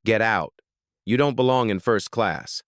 Get out. You don't belong in first class.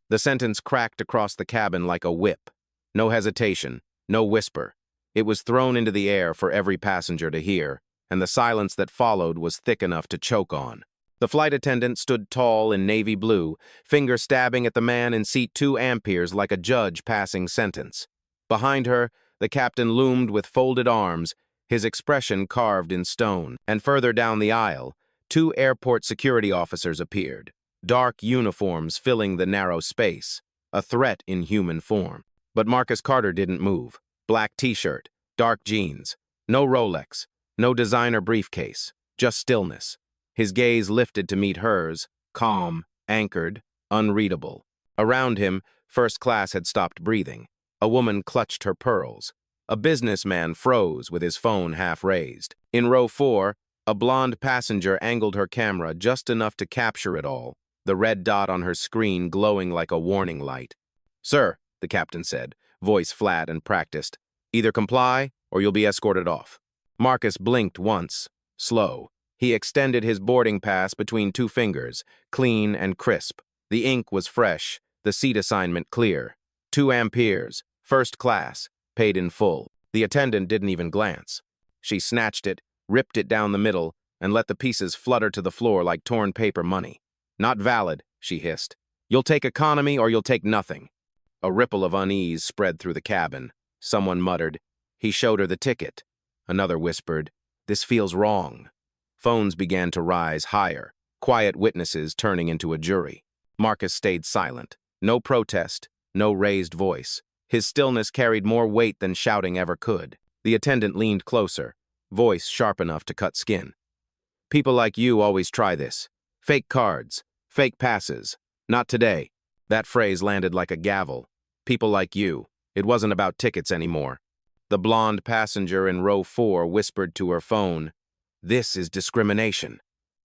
The sentence cracked across the cabin like a whip. No hesitation, no whisper. It was thrown into the air for every passenger to hear, and the silence that followed was thick enough to choke on. The flight attendant stood tall in navy blue, finger stabbing at the man in seat 2 amperes like a judge passing sentence. Behind her, the captain loomed with folded arms, his expression carved in stone. And further down the aisle, 2 airport security officers appeared, dark uniforms filling the narrow space, a threat in human form. But Marcus Carter didn't move. Black t-shirt, dark jeans, no Rolex, no designer briefcase, just stillness. His gaze lifted to meet hers, calm, anchored, unreadable. Around him, first class had stopped breathing. A woman clutched her pearls. A businessman froze with his phone half raised. In row 4, a blonde passenger angled her camera just enough to capture it all, the red dot on her screen glowing like a warning light. "Sir," the captain said, voice flat and practiced, "either comply or you'll be escorted off." Marcus blinked once, slow. He extended his boarding pass between 2 fingers, clean and crisp. The ink was fresh, the seat assignment clear. 2 amperes, first class, paid in full. The attendant didn't even glance. She snatched it, ripped it down the middle, and let the pieces flutter to the floor like torn paper money. "Not valid," she hissed. "You'll take economy or you'll take nothing." A ripple of unease spread through the cabin. Someone muttered, "He showed her the ticket." Another whispered, "This feels wrong." Phones began to rise higher, quiet witnesses turning into a jury. Marcus stayed silent. No protest, no raised voice. His stillness carried more weight than shouting ever could. The attendant leaned closer, voice sharp enough to cut skin. "People like you always try this. Fake cards, fake passes. Not today." That phrase landed like a gavel. People like you. It wasn't about tickets anymore. The blonde passenger in row 4 whispered to her phone, "This is discrimination."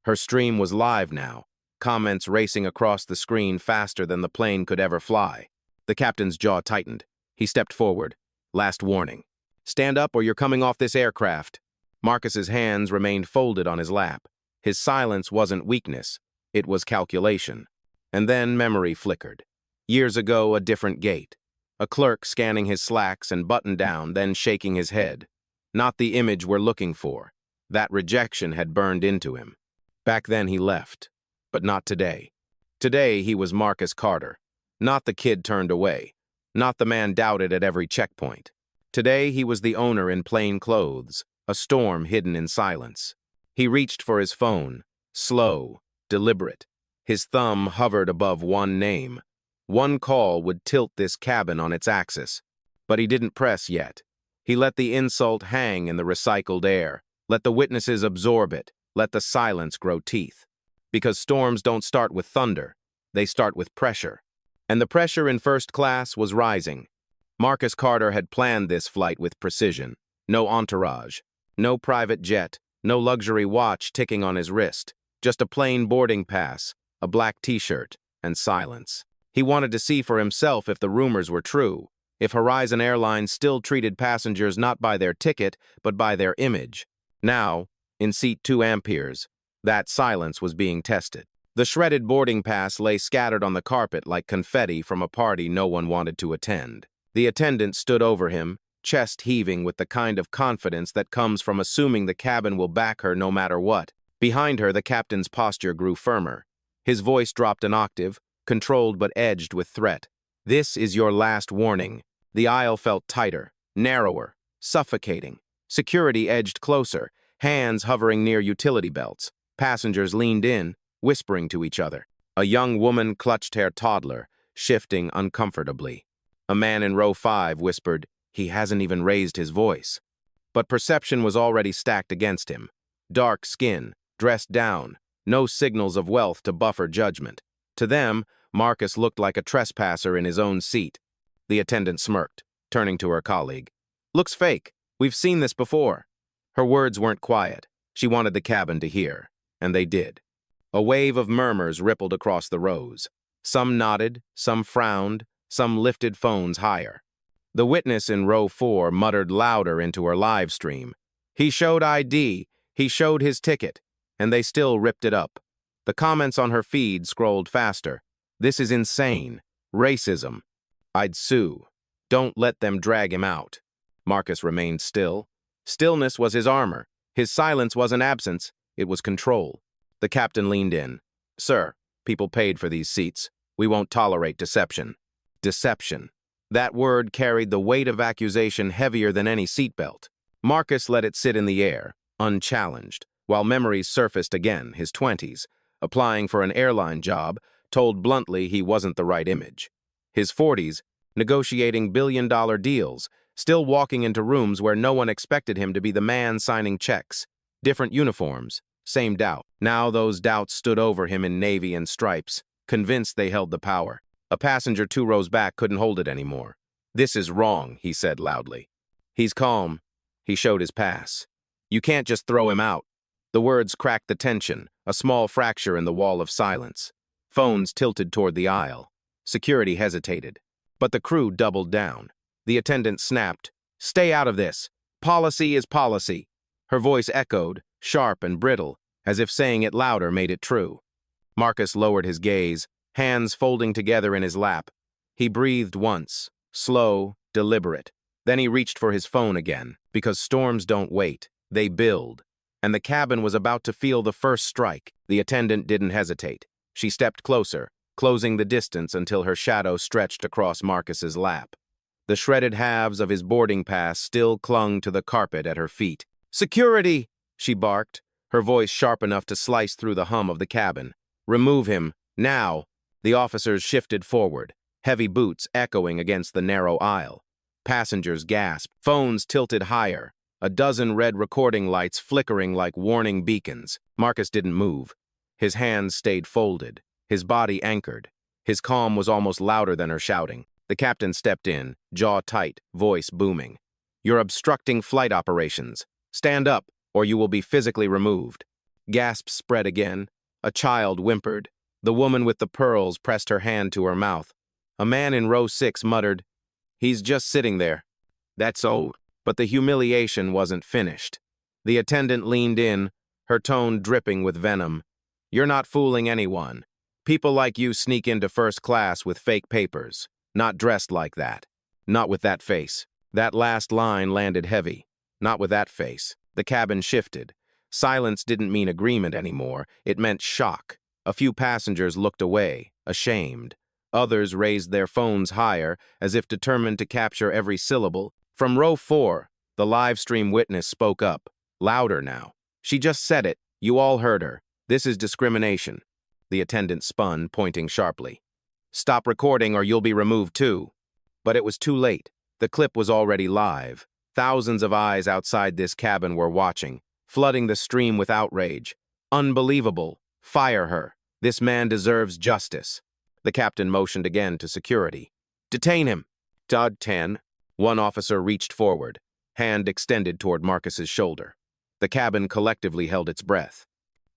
Her stream was live now, comments racing across the screen faster than the plane could ever fly. The captain's jaw tightened. He stepped forward. "Last warning. Stand up or you're coming off this aircraft." Marcus's hands remained folded on his lap. His silence wasn't weakness. It was calculation. And then memory flickered. Years ago, a different gate. A clerk scanning his slacks and button down, then shaking his head. Not the image we're looking for. That rejection had burned into him. Back then he left. But not today. Today he was Marcus Carter. Not the kid turned away. Not the man doubted at every checkpoint. Today he was the owner in plain clothes, a storm hidden in silence. He reached for his phone, slow, deliberate. His thumb hovered above one name. One call would tilt this cabin on its axis. But he didn't press yet. He let the insult hang in the recycled air. Let the witnesses absorb it. Let the silence grow teeth. Because storms don't start with thunder. They start with pressure. And the pressure in first class was rising. Marcus Carter had planned this flight with precision. No entourage. No private jet. No luxury watch ticking on his wrist. Just a plain boarding pass, a black t-shirt, and silence. He wanted to see for himself if the rumors were true, if Horizon Airlines still treated passengers not by their ticket, but by their image. Now, in seat 2 amperes, that silence was being tested. The shredded boarding pass lay scattered on the carpet like confetti from a party no one wanted to attend. The attendant stood over him, chest heaving with the kind of confidence that comes from assuming the cabin will back her no matter what. Behind her, the captain's posture grew firmer. His voice dropped an octave, controlled but edged with threat. "This is your last warning." The aisle felt tighter, narrower, suffocating. Security edged closer, hands hovering near utility belts. Passengers leaned in, whispering to each other. A young woman clutched her toddler, shifting uncomfortably. A man in row 5 whispered, "He hasn't even raised his voice." But perception was already stacked against him. Dark skin, dressed down, no signals of wealth to buffer judgment. To them, Marcus looked like a trespasser in his own seat. The attendant smirked, turning to her colleague. "Looks fake. We've seen this before." Her words weren't quiet. She wanted the cabin to hear, and they did. A wave of murmurs rippled across the rows. Some nodded, some frowned, some lifted phones higher. The witness in row 4 muttered louder into her live stream. "He showed ID, he showed his ticket," and they still ripped it up. The comments on her feed scrolled faster. This is insane. Racism. I'd sue. Don't let them drag him out. Marcus remained still. Stillness was his armor. His silence wasn't absence, it was control. The captain leaned in. Sir, people paid for these seats. We won't tolerate deception. Deception. That word carried the weight of accusation heavier than any seatbelt. Marcus let it sit in the air, unchallenged, while memories surfaced again, his 20s, applying for an airline job, told bluntly he wasn't the right image. His 40s, negotiating billion-dollar deals, still walking into rooms where no one expected him to be the man signing checks. Different uniforms, same doubt. Now those doubts stood over him in navy and stripes, convinced they held the power. A passenger 2 rows back couldn't hold it anymore. This is wrong, he said loudly. He's calm. He showed his pass. You can't just throw him out. The words cracked the tension, a small fracture in the wall of silence. Phones tilted toward the aisle. Security hesitated. But the crew doubled down. The attendant snapped, "Stay out of this. Policy is policy." Her voice echoed, sharp and brittle, as if saying it louder made it true. Marcus lowered his gaze, hands folding together in his lap. He breathed once, slow, deliberate. Then he reached for his phone again, because storms don't wait, they build. And the cabin was about to feel the first strike. The attendant didn't hesitate. She stepped closer, closing the distance until her shadow stretched across Marcus's lap. The shredded halves of his boarding pass still clung to the carpet at her feet. "Security!" she barked, her voice sharp enough to slice through the hum of the cabin. "Remove him, now!" The officers shifted forward, heavy boots echoing against the narrow aisle. Passengers gasped, phones tilted higher, a dozen red recording lights flickering like warning beacons. Marcus didn't move. His hands stayed folded, his body anchored. His calm was almost louder than her shouting. The captain stepped in, jaw tight, voice booming. "You're obstructing flight operations. Stand up, or you will be physically removed." Gasps spread again. A child whimpered. The woman with the pearls pressed her hand to her mouth. A man in row 6 muttered, "He's just sitting there." That's all. But the humiliation wasn't finished. The attendant leaned in, her tone dripping with venom. "You're not fooling anyone. People like you sneak into first class with fake papers. Not dressed like that. Not with that face." That last line landed heavy. Not with that face. The cabin shifted. Silence didn't mean agreement anymore. It meant shock. A few passengers looked away, ashamed. Others raised their phones higher, as if determined to capture every syllable. From row 4, the live stream witness spoke up, louder now. "She just said it. You all heard her. This is discrimination." The attendant spun, pointing sharply. "Stop recording or you'll be removed too." But it was too late. The clip was already live. Thousands of eyes outside this cabin were watching, flooding the stream with outrage. "Unbelievable. Fire her. This man deserves justice." The captain motioned again to security. "Detain him." Todd 10. One officer reached forward, hand extended toward Marcus's shoulder. The cabin collectively held its breath.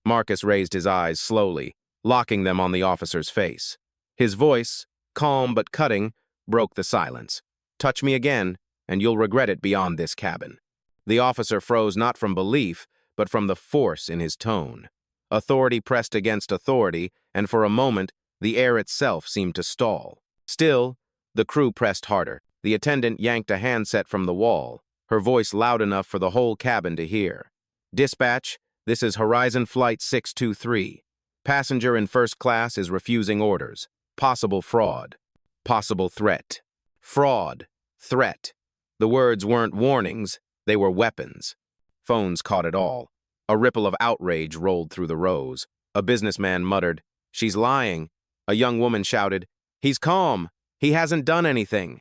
Marcus raised his eyes slowly, locking them on the officer's face. His voice, calm but cutting, broke the silence. "Touch me again, and you'll regret it beyond this cabin." The officer froze not from belief, but from the force in his tone. Authority pressed against authority, and for a moment, the air itself seemed to stall. Still, the crew pressed harder. The attendant yanked a handset from the wall, her voice loud enough for the whole cabin to hear. "Dispatch, this is Horizon Flight 623. Passenger in first class is refusing orders. Possible fraud. Possible threat." Fraud. Threat. The words weren't warnings, they were weapons. Phones caught it all. A ripple of outrage rolled through the rows. A businessman muttered, "She's lying." A young woman shouted, "He's calm. He hasn't done anything."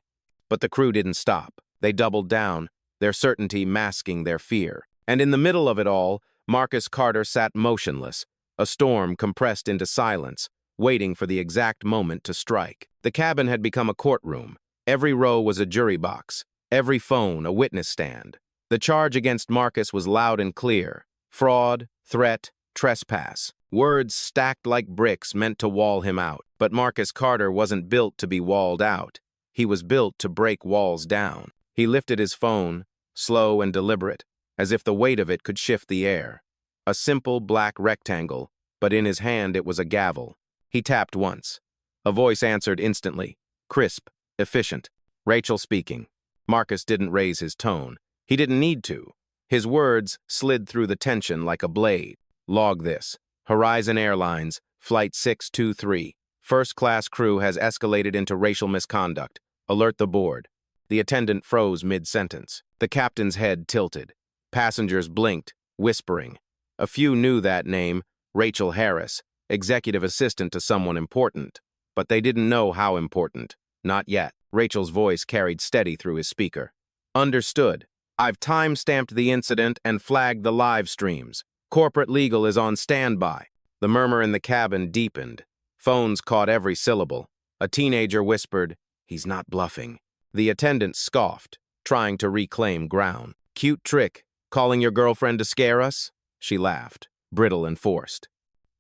But the crew didn't stop. They doubled down, their certainty masking their fear. And in the middle of it all, Marcus Carter sat motionless, a storm compressed into silence, waiting for the exact moment to strike. The cabin had become a courtroom. Every row was a jury box, every phone a witness stand. The charge against Marcus was loud and clear. Fraud, threat, trespass. Words stacked like bricks meant to wall him out. But Marcus Carter wasn't built to be walled out. He was built to break walls down. He lifted his phone, slow and deliberate, as if the weight of it could shift the air. A simple black rectangle, but in his hand it was a gavel. He tapped once. A voice answered instantly, crisp, efficient. Rachel speaking. Marcus didn't raise his tone. He didn't need to. His words slid through the tension like a blade. Log this. Horizon Airlines, Flight 623. First-class crew has escalated into racial misconduct. Alert the board. The attendant froze mid-sentence. The captain's head tilted. Passengers blinked, whispering. A few knew that name, Rachel Harris, executive assistant to someone important. But they didn't know how important. Not yet. Rachel's voice carried steady through his speaker. Understood. I've time-stamped the incident and flagged the live streams. Corporate legal is on standby. The murmur in the cabin deepened. Phones caught every syllable. A teenager whispered, "He's not bluffing." The attendant scoffed, trying to reclaim ground. "Cute trick, calling your girlfriend to scare us?" She laughed, brittle and forced.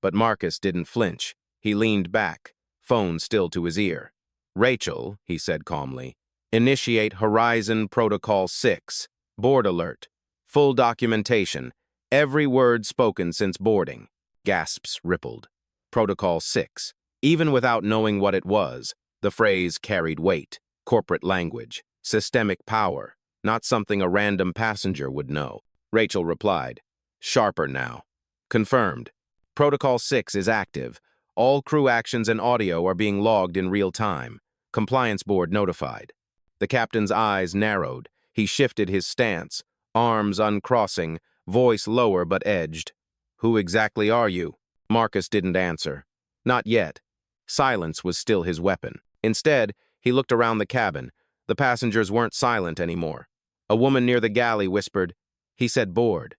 But Marcus didn't flinch. He leaned back, phone still to his ear. "Rachel," he said calmly, "initiate Horizon Protocol 6. Board alert. Full documentation. Every word spoken since boarding." Gasps rippled. Protocol 6. Even without knowing what it was, the phrase carried weight, corporate language, systemic power, not something a random passenger would know. Rachel replied, sharper now. "Confirmed. Protocol 6 is active. All crew actions and audio are being logged in real time. Compliance board notified." The captain's eyes narrowed. He shifted his stance, arms uncrossing, voice lower but edged. "Who exactly are you?" Marcus didn't answer. Not yet. Silence was still his weapon. Instead, he looked around the cabin. The passengers weren't silent anymore. A woman near the galley whispered, "He said board."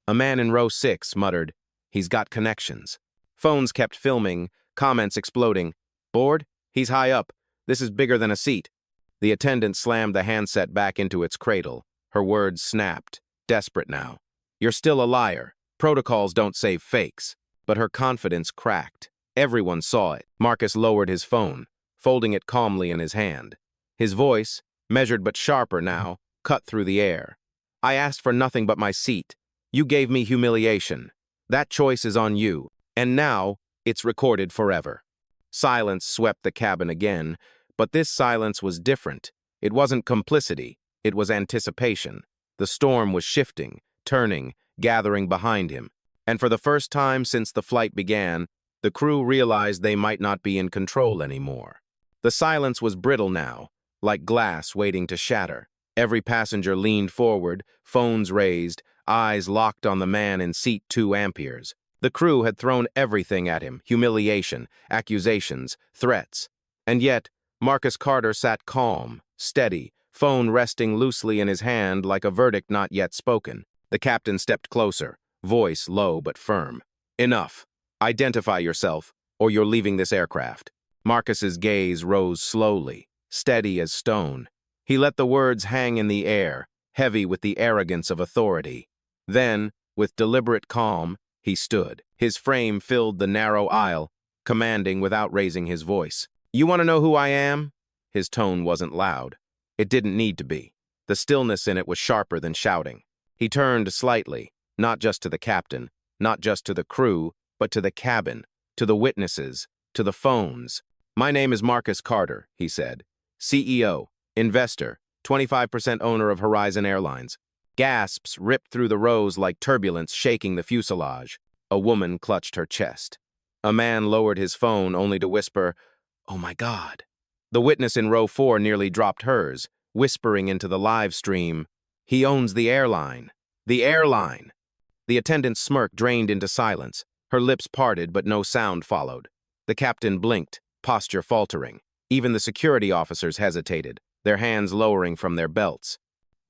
A man in row 6 muttered, "He's got connections." Phones kept filming, comments exploding. "Board? He's high up. This is bigger than a seat." The attendant slammed the handset back into its cradle. Her words snapped, desperate now. "You're still a liar. Protocols don't save fakes." But her confidence cracked. Everyone saw it. Marcus lowered his phone, folding it calmly in his hand. His voice, measured but sharper now, cut through the air. "I asked for nothing but my seat. You gave me humiliation. That choice is on you. And now, it's recorded forever." Silence swept the cabin again, but this silence was different. It wasn't complicity. It was anticipation. The storm was shifting, turning, gathering behind him. And for the first time since the flight began, the crew realized they might not be in control anymore. The silence was brittle now, like glass waiting to shatter. Every passenger leaned forward, phones raised, eyes locked on the man in seat 2 amperes. The crew had thrown everything at him, humiliation, accusations, threats. And yet, Marcus Carter sat calm, steady, phone resting loosely in his hand like a verdict not yet spoken. The captain stepped closer, voice low but firm. "Enough. Identify yourself, or you're leaving this aircraft." Marcus's gaze rose slowly, steady as stone. He let the words hang in the air, heavy with the arrogance of authority. Then, with deliberate calm, he stood. His frame filled the narrow aisle, commanding without raising his voice. "You want to know who I am?" His tone wasn't loud. It didn't need to be. The stillness in it was sharper than shouting. He turned slightly, not just to the captain, not just to the crew, but to the cabin, to the witnesses, to the phones. "My name is Marcus Carter," he said. "CEO, investor, 25% owner of Horizon Airlines." Gasps ripped through the rows like turbulence shaking the fuselage. A woman clutched her chest. A man lowered his phone only to whisper, "Oh my God." The witness in row 4 nearly dropped hers, whispering into the live stream, "He owns the airline. The airline." The attendant's smirk drained into silence. Her lips parted, but no sound followed. The captain blinked, posture faltering. Even the security officers hesitated, their hands lowering from their belts.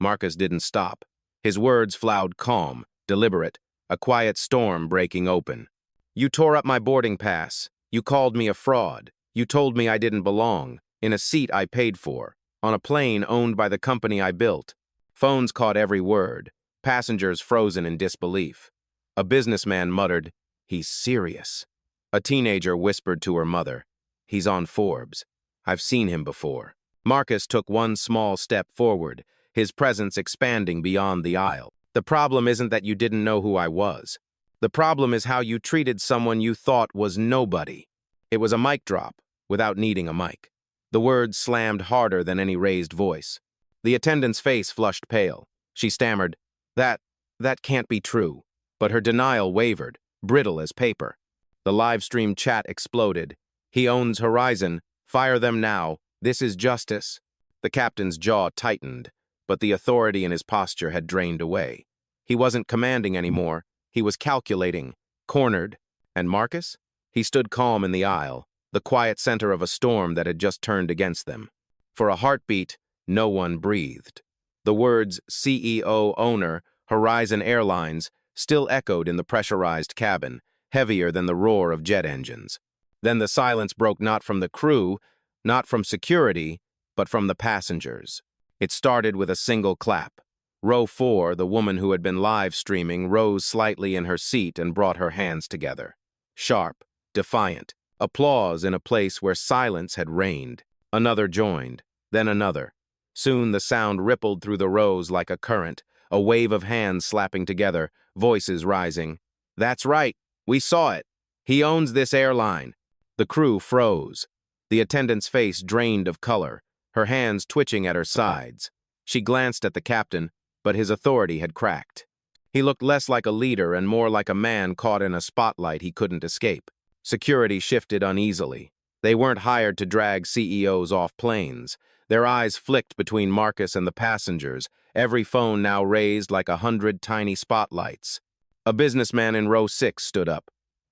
Marcus didn't stop. His words flowed calm, deliberate, a quiet storm breaking open. "You tore up my boarding pass. You called me a fraud. You told me I didn't belong, in a seat I paid for, on a plane owned by the company I built." Phones caught every word, passengers frozen in disbelief. A businessman muttered, "He's serious." A teenager whispered to her mother, "He's on Forbes. I've seen him before." Marcus took one small step forward, his presence expanding beyond the aisle. "The problem isn't that you didn't know who I was. The problem is how you treated someone you thought was nobody. It was a mic drop, without needing a mic. The words slammed harder than any raised voice. The attendant's face flushed pale. She stammered, that can't be true. But her denial wavered, brittle as paper. The live stream chat exploded. He owns Horizon. Fire them now. This is justice. The captain's jaw tightened, but the authority in his posture had drained away. He wasn't commanding anymore. He was calculating, cornered. And Marcus? He stood calm in the aisle, the quiet center of a storm that had just turned against them. For a heartbeat, no one breathed. The words CEO owner, Horizon Airlines, still echoed in the pressurized cabin, heavier than the roar of jet engines. Then the silence broke not from the crew, not from security, but from the passengers. It started with a single clap. Row 4, the woman who had been live streaming, rose slightly in her seat and brought her hands together. Sharp, defiant, applause in a place where silence had reigned. Another joined, then another. Soon the sound rippled through the rows like a current, a wave of hands slapping together, voices rising. That's right, we saw it. He owns this airline. The crew froze. The attendant's face drained of color, her hands twitching at her sides. She glanced at the captain, but his authority had cracked. He looked less like a leader and more like a man caught in a spotlight he couldn't escape. Security shifted uneasily. They weren't hired to drag CEOs off planes. Their eyes flicked between Marcus and the passengers, every phone now raised like 100 tiny spotlights. A businessman in row 6 stood up.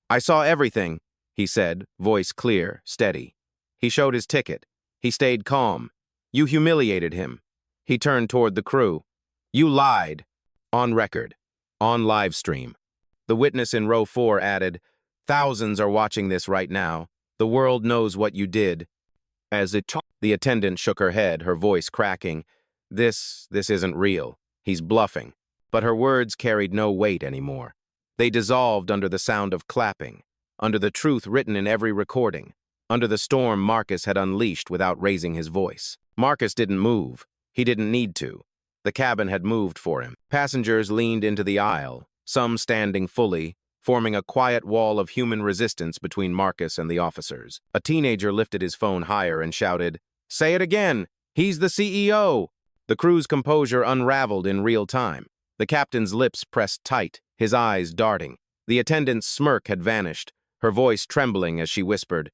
I saw everything, he said, voice clear, steady. He showed his ticket. He stayed calm. You humiliated him. He turned toward the crew. You lied. On record. On live stream. The witness in row 4 added, thousands are watching this right now. The world knows what you did. As the attendant shook her head, her voice cracking. This isn't real. He's bluffing. But her words carried no weight anymore. They dissolved under the sound of clapping, under the truth written in every recording, under the storm Marcus had unleashed without raising his voice. Marcus didn't move. He didn't need to. The cabin had moved for him. Passengers leaned into the aisle, some standing fully, forming a quiet wall of human resistance between Marcus and the officers. A teenager lifted his phone higher and shouted, Say it again! He's the CEO! The crew's composure unraveled in real time. The captain's lips pressed tight, his eyes darting. The attendant's smirk had vanished, her voice trembling as she whispered,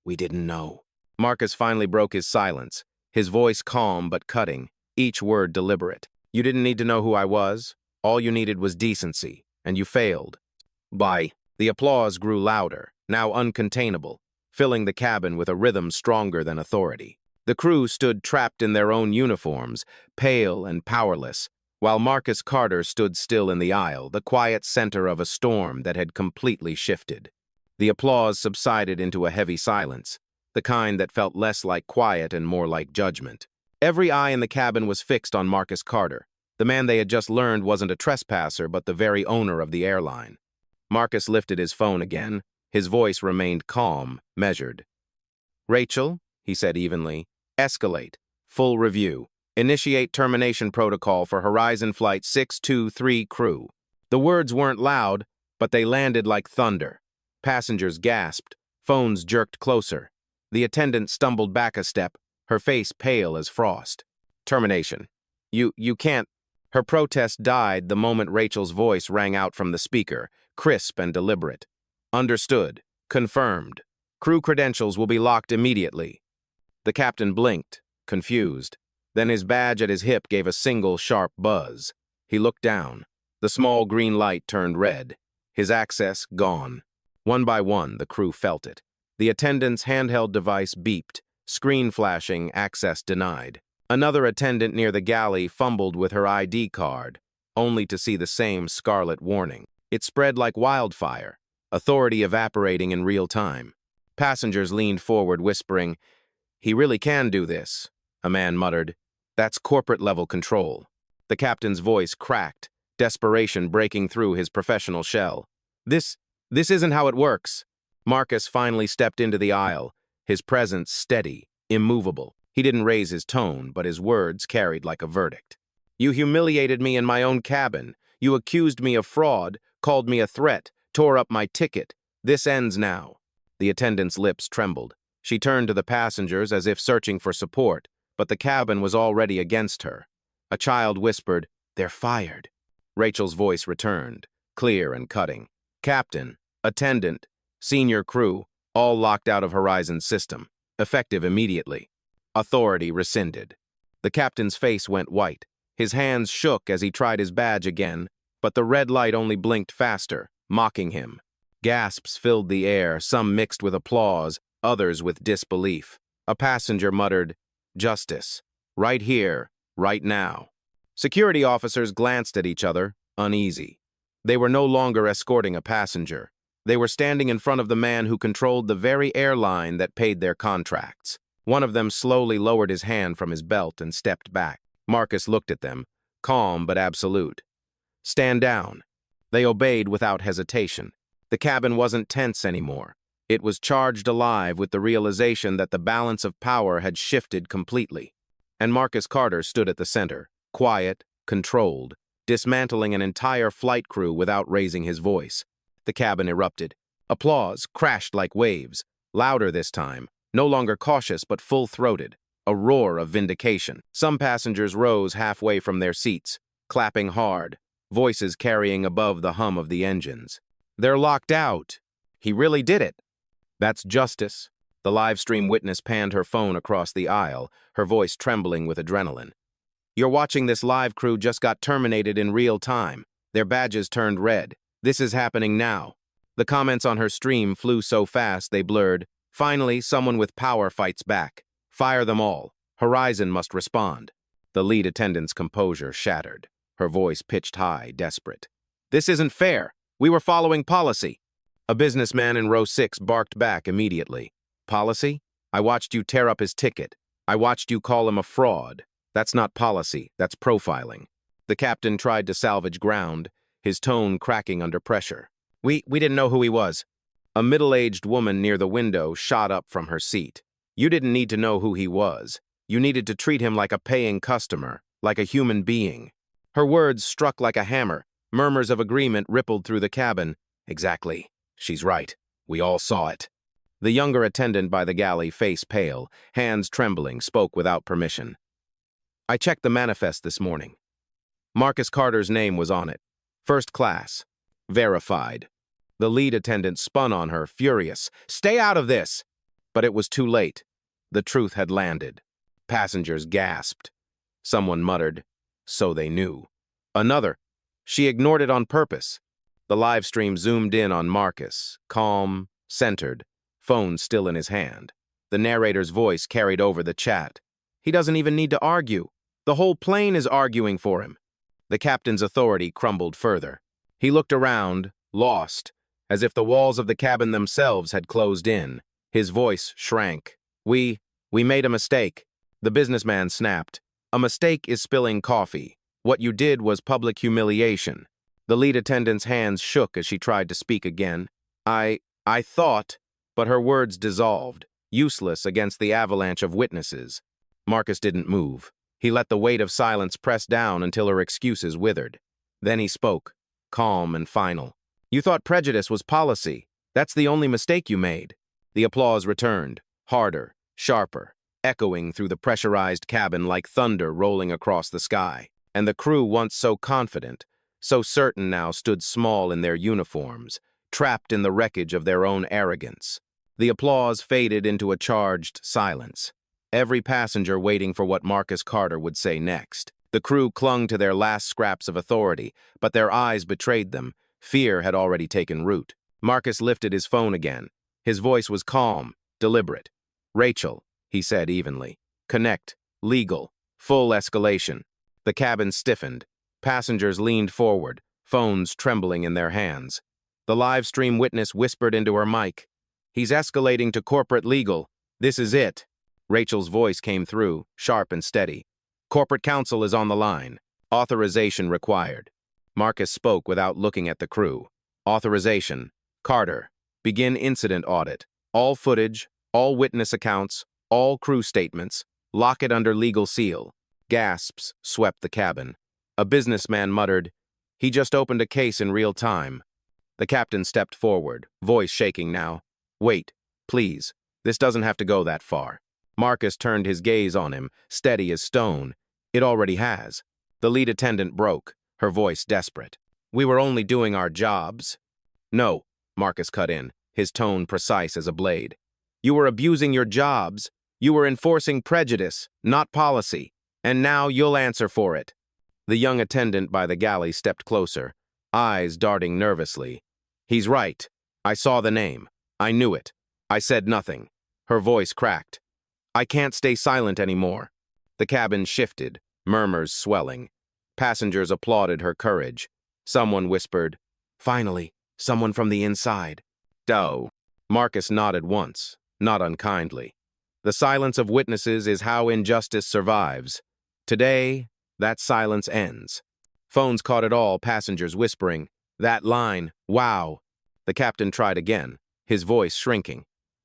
We didn't know. Marcus finally broke his silence, his voice calm but cutting, each word deliberate. You didn't need to know who I was. All you needed was decency, and you failed. The applause grew louder, now uncontainable, filling the cabin with a rhythm stronger than authority. The crew stood trapped in their own uniforms, pale and powerless, while Marcus Carter stood still in the aisle, the quiet center of a storm that had completely shifted. The applause subsided into a heavy silence, the kind that felt less like quiet and more like judgment. Every eye in the cabin was fixed on Marcus Carter. The man they had just learned wasn't a trespasser, but the very owner of the airline. Marcus lifted his phone again. His voice remained calm, measured. Rachel, he said evenly, escalate. Full review. Initiate termination protocol for Horizon Flight 623 crew. The words weren't loud, but they landed like thunder. Passengers gasped. Phones jerked closer. The attendant stumbled back a step, her face pale as frost. Termination. You can't. Her protest died the moment Rachel's voice rang out from the speaker, crisp and deliberate. Understood. Confirmed. Crew credentials will be locked immediately. The captain blinked, confused. Then his badge at his hip gave a single sharp buzz. He looked down. The small green light turned red. His access gone. One by one, the crew felt it. The attendant's handheld device beeped, screen flashing, access denied. Another attendant near the galley fumbled with her ID card, only to see the same scarlet warning. It spread like wildfire, authority evaporating in real time. Passengers leaned forward, whispering, He really can do this, a man muttered. That's corporate-level control. The captain's voice cracked, desperation breaking through his professional shell. This isn't how it works. Marcus finally stepped into the aisle, his presence steady, immovable. He didn't raise his tone, but his words carried like a verdict. You humiliated me in my own cabin. You accused me of fraud, called me a threat, Tore up my ticket. This ends now." The attendant's lips trembled. She turned to the passengers as if searching for support, but the cabin was already against her. A child whispered, "They're fired." Rachel's voice returned, clear and cutting. "Captain, attendant, senior crew, all locked out of Horizon's system. Effective immediately. Authority rescinded." The captain's face went white. His hands shook as he tried his badge again, but the red light only blinked faster, mocking him. Gasps filled the air, some mixed with applause, others with disbelief. A passenger muttered, "Justice. Right here, right now." Security officers glanced at each other, uneasy. They were no longer escorting a passenger. They were standing in front of the man who controlled the very airline that paid their contracts. One of them slowly lowered his hand from his belt and stepped back. Marcus looked at them, calm but absolute. "Stand down." They obeyed without hesitation. The cabin wasn't tense anymore. It was charged alive with the realization that the balance of power had shifted completely. And Marcus Carter stood at the center, quiet, controlled, dismantling an entire flight crew without raising his voice. The cabin erupted. Applause crashed like waves, louder this time, no longer cautious but full-throated, a roar of vindication. Some passengers rose halfway from their seats, clapping hard, voices carrying above the hum of the engines. "They're locked out. He really did it." "That's justice." The live-stream witness panned her phone across the aisle, her voice trembling with adrenaline. "You're watching this live crew just got terminated in real time. Their badges turned red. This is happening now." The comments on her stream flew so fast they blurred. Finally, someone with power fights back. "Fire them all. Horizon must respond." The lead attendant's composure shattered. Her voice pitched high, desperate. "This isn't fair. We were following policy." A businessman in row 6 barked back immediately. "Policy? I watched you tear up his ticket. I watched you call him a fraud. That's not policy, that's profiling." The captain tried to salvage ground, his tone cracking under pressure. We didn't know who he was." A middle-aged woman near the window shot up from her seat. "You didn't need to know who he was. You needed to treat him like a paying customer, like a human being." Her words struck like a hammer. Murmurs of agreement rippled through the cabin. "Exactly. She's right. We all saw it." The younger attendant by the galley, face pale, hands trembling, spoke without permission. "I checked the manifest this morning. Marcus Carter's name was on it. First class. Verified." The lead attendant spun on her, furious. "Stay out of this!" But it was too late. The truth had landed. Passengers gasped. Someone muttered, "So they knew." Another, "She ignored it on purpose." The live stream zoomed in on Marcus, calm, centered, phone still in his hand. The narrator's voice carried over the chat. "He doesn't even need to argue. The whole plane is arguing for him." The captain's authority crumbled further. He looked around, lost, as if the walls of the cabin themselves had closed in. His voice shrank. We made a mistake." The businessman snapped. "A mistake is spilling coffee. What you did was public humiliation." The lead attendant's hands shook as she tried to speak again. I thought," but her words dissolved, useless against the avalanche of witnesses. Marcus didn't move. He let the weight of silence press down until her excuses withered. Then he spoke, calm and final. "You thought prejudice was policy. That's the only mistake you made." The applause returned, harder, sharper, echoing through the pressurized cabin like thunder rolling across the sky. And the crew, once so confident, so certain now, stood small in their uniforms, trapped in the wreckage of their own arrogance. The applause faded into a charged silence, every passenger waiting for what Marcus Carter would say next. The crew clung to their last scraps of authority, but their eyes betrayed them. Fear had already taken root. Marcus lifted his phone again. His voice was calm, deliberate. "Rachel," he said evenly. "Connect. Legal. Full escalation." The cabin stiffened. Passengers leaned forward, phones trembling in their hands. The live stream witness whispered into her mic, "He's escalating to corporate legal. This is it." Rachel's voice came through, sharp and steady. "Corporate counsel is on the line. Authorization required." Marcus spoke without looking at the crew. "Authorization. Carter. Begin incident audit. All footage, all witness accounts, all crew statements. Lock it under legal seal." Gasps swept the cabin. A businessman muttered, "He just opened a case in real time." The captain stepped forward, voice shaking now. Wait, please. This doesn't have to go that far. Marcus turned his gaze on him, steady as stone. It already has. The lead attendant broke, her voice desperate. We were only doing our jobs. No, Marcus cut in, his tone precise as a blade. You were abusing your jobs. You were enforcing prejudice, not policy. And now you'll answer for it. The young attendant by the galley stepped closer, eyes darting nervously. He's right. I saw the name. I knew it. I said nothing. Her voice cracked. I can't stay silent anymore. The cabin shifted, murmurs swelling. Passengers applauded her courage. Someone whispered, Finally, someone from the inside. Doe. Marcus nodded once, not unkindly. The silence of witnesses is how injustice survives. Today, that silence ends. Phones caught it all, passengers whispering, That line, wow. The captain tried again, his voice shrinking.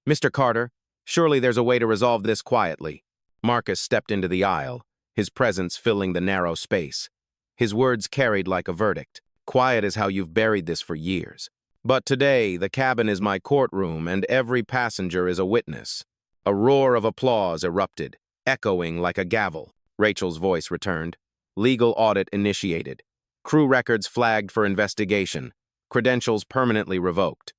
Mr. Carter, surely there's a way to resolve this quietly. Marcus stepped into the aisle, his presence filling the narrow space. His words carried like a verdict. Quiet is how you've buried this for years. But today, the cabin is my courtroom and every passenger is a witness. A roar of applause erupted, echoing like a gavel. Rachel's voice returned. Legal audit initiated. Crew records flagged for investigation. Credentials permanently revoked.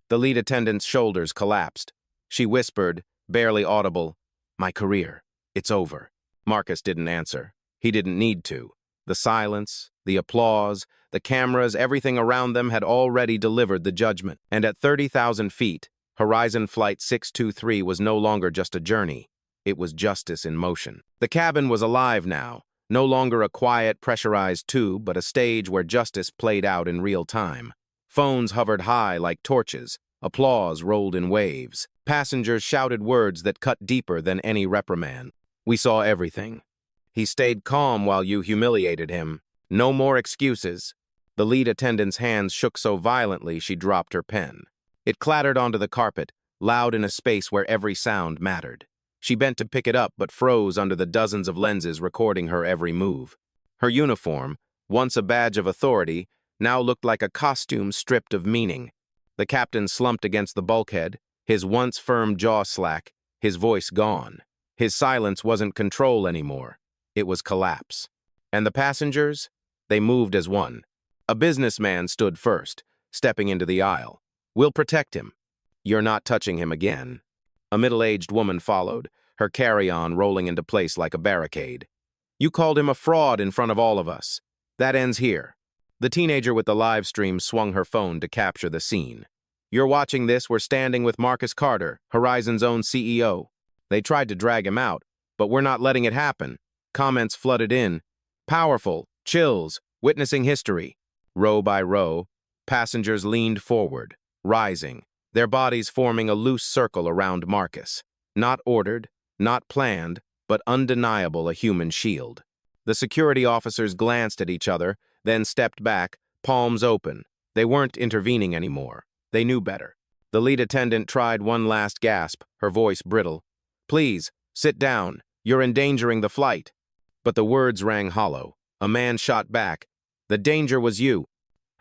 The lead attendant's shoulders collapsed. She whispered, barely audible, My career. It's over. Marcus didn't answer. He didn't need to. The silence, the applause, the cameras, everything around them had already delivered the judgment. And at 30,000 feet, Horizon Flight 623 was no longer just a journey. It was justice in motion. The cabin was alive now, no longer a quiet, pressurized tube, but a stage where justice played out in real time. Phones hovered high like torches. Applause rolled in waves. Passengers shouted words that cut deeper than any reprimand. We saw everything. He stayed calm while you humiliated him. No more excuses. The lead attendant's hands shook so violently she dropped her pen. It clattered onto the carpet, loud in a space where every sound mattered. She bent to pick it up but froze under the dozens of lenses recording her every move. Her uniform, once a badge of authority, now looked like a costume stripped of meaning. The captain slumped against the bulkhead, his once firm jaw slack, his voice gone. His silence wasn't control anymore. It was collapse. And the passengers? They moved as one. A businessman stood first, stepping into the aisle. We'll protect him. You're not touching him again. A middle-aged woman followed, her carry-on rolling into place like a barricade. You called him a fraud in front of all of us. That ends here. The teenager with the live stream swung her phone to capture the scene. You're watching this, we're standing with Marcus Carter, Horizon's own CEO. They tried to drag him out, but we're not letting it happen. Comments flooded in. Powerful, chills, witnessing history. Row by row, passengers leaned forward, rising, their bodies forming a loose circle around Marcus. Not ordered, not planned, but undeniable a human shield. The security officers glanced at each other, then stepped back, palms open. They weren't intervening anymore. They knew better. The lead attendant tried one last gasp, her voice brittle. Please, sit down. You're endangering the flight. But the words rang hollow. A man shot back. The danger was you.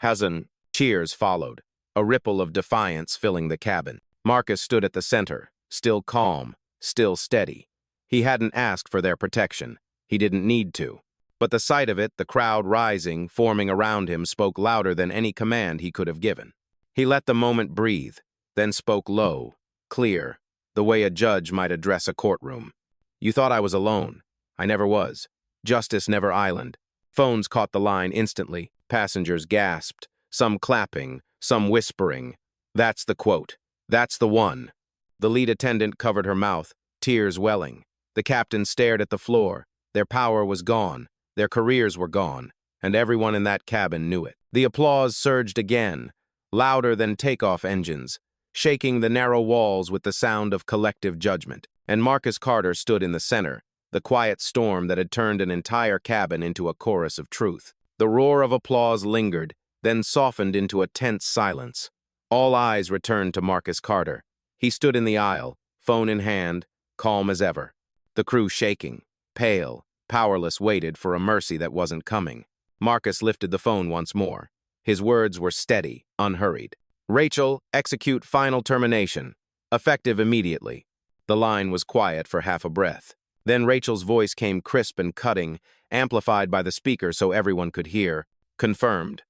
Hazan. Cheers followed, a ripple of defiance filling the cabin. Marcus stood at the center, still calm, still steady. He hadn't asked for their protection. He didn't need to. But the sight of it, the crowd rising, forming around him, spoke louder than any command he could have given. He let the moment breathe, then spoke low, clear, the way a judge might address a courtroom. You thought I was alone. I never was. Justice never island. Phones caught the line instantly. Passengers gasped, some clapping, some whispering. That's the quote. That's the one. The lead attendant covered her mouth, tears welling. The captain stared at the floor. Their power was gone. Their careers were gone. And everyone in that cabin knew it. The applause surged again, louder than takeoff engines, shaking the narrow walls with the sound of collective judgment. And Marcus Carter stood in the center, the quiet storm that had turned an entire cabin into a chorus of truth. The roar of applause lingered, then softened into a tense silence. All eyes returned to Marcus Carter. He stood in the aisle, phone in hand, calm as ever. The crew shaking, pale, powerless, waited for a mercy that wasn't coming. Marcus lifted the phone once more. His words were steady, unhurried. Rachel, execute final termination. Effective immediately. The line was quiet for half a breath. Then Rachel's voice came crisp and cutting, amplified by the speaker so everyone could hear. Confirmed.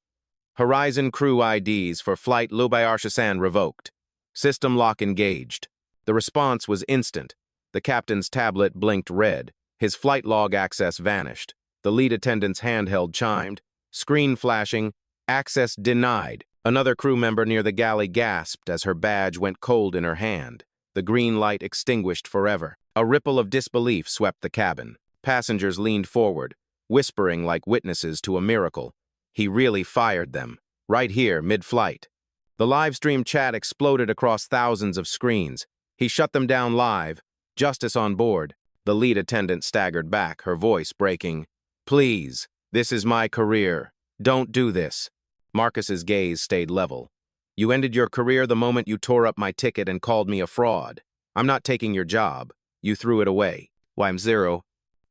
Horizon crew IDs for flight Lubai-Arshasan revoked. System lock engaged. The response was instant. The captain's tablet blinked red. His flight log access vanished. The lead attendant's handheld chimed. Screen flashing. Access denied. Another crew member near the galley gasped as her badge went cold in her hand. The green light extinguished forever. A ripple of disbelief swept the cabin. Passengers leaned forward, whispering like witnesses to a miracle. He really fired them. Right here, mid-flight. The live-stream chat exploded across thousands of screens. He shut them down live. Justice on board. The lead attendant staggered back, her voice breaking. Please, this is my career. Don't do this. Marcus's gaze stayed level. You ended your career the moment you tore up my ticket and called me a fraud. I'm not taking your job. You threw it away. Why, I'm zero.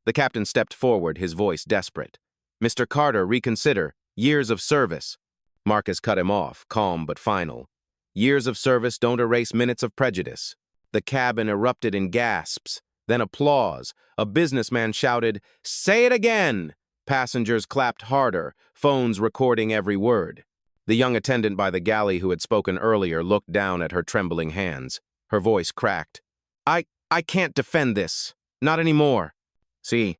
The captain stepped forward, his voice desperate. Mr. Carter, reconsider. Years of service. Marcus cut him off, calm but final. Years of service don't erase minutes of prejudice. The cabin erupted in gasps, then applause. A businessman shouted, "Say it again!" Passengers clapped harder, phones recording every word. The young attendant by the galley who had spoken earlier looked down at her trembling hands. Her voice cracked. I can't defend this. Not anymore. See.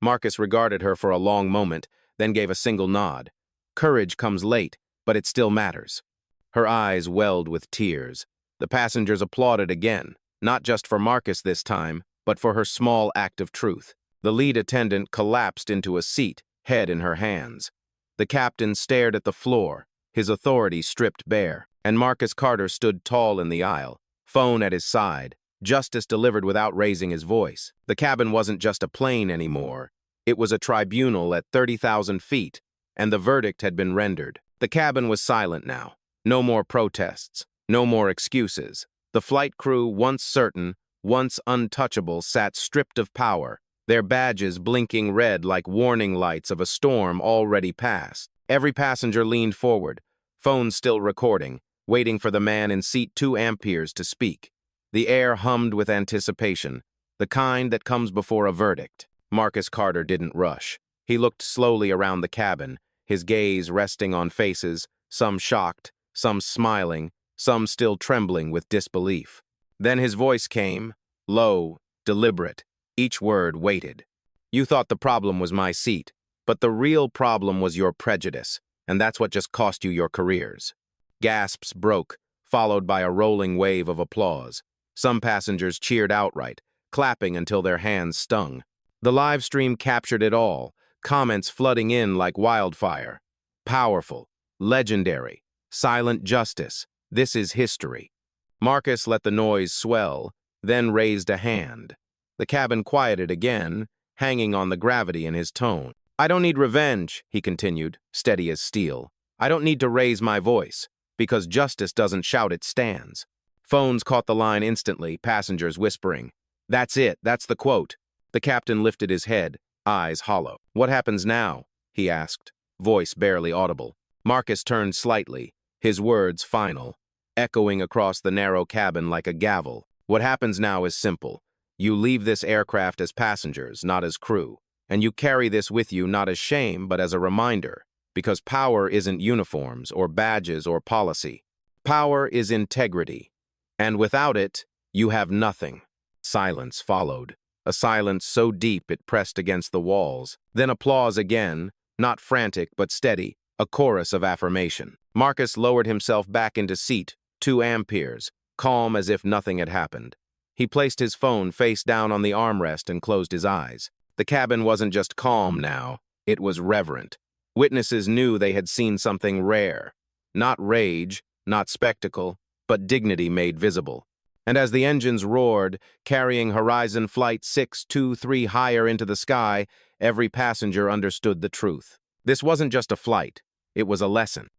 Marcus regarded her for a long moment, then gave a single nod. Courage comes late, but it still matters. Her eyes welled with tears. The passengers applauded again, not just for Marcus this time, but for her small act of truth. The lead attendant collapsed into a seat, head in her hands. The captain stared at the floor, his authority stripped bare, and Marcus Carter stood tall in the aisle, phone at his side, justice delivered without raising his voice. The cabin wasn't just a plane anymore. It was a tribunal at 30,000 feet, and the verdict had been rendered. The cabin was silent now. No more protests, no more excuses. The flight crew, once certain, once untouchable, sat stripped of power, their badges blinking red like warning lights of a storm already past. Every passenger leaned forward, phones still recording, waiting for the man in seat 2 amperes to speak. The air hummed with anticipation, the kind that comes before a verdict. Marcus Carter didn't rush. He looked slowly around the cabin, his gaze resting on faces, some shocked, some smiling, some still trembling with disbelief. Then his voice came, low, deliberate, each word weighted. You thought the problem was my seat, but the real problem was your prejudice, and that's what just cost you your careers. Gasps broke, followed by a rolling wave of applause. Some passengers cheered outright, clapping until their hands stung. The live stream captured it all, comments flooding in like wildfire. Powerful, legendary, silent justice. This is history. Marcus let the noise swell, then raised a hand. The cabin quieted again, hanging on the gravity in his tone. I don't need revenge, he continued, steady as steel. I don't need to raise my voice, because justice doesn't shout, it stands. Phones caught the line instantly, passengers whispering. That's it, that's the quote. The captain lifted his head, eyes hollow. What happens now? He asked, voice barely audible. Marcus turned slightly, his words final, echoing across the narrow cabin like a gavel. What happens now is simple. You leave this aircraft as passengers, not as crew. And you carry this with you not as shame, but as a reminder. Because power isn't uniforms or badges or policy. Power is integrity. And without it, you have nothing. Silence followed. A silence so deep it pressed against the walls. Then applause again, not frantic but steady, a chorus of affirmation. Marcus lowered himself back into seat, 2 amperes, calm as if nothing had happened. He placed his phone face down on the armrest and closed his eyes. The cabin wasn't just calm now, it was reverent. Witnesses knew they had seen something rare. Not rage, not spectacle, but dignity made visible. And as the engines roared, carrying Horizon Flight 623 higher into the sky, every passenger understood the truth. This wasn't just a flight, it was a lesson.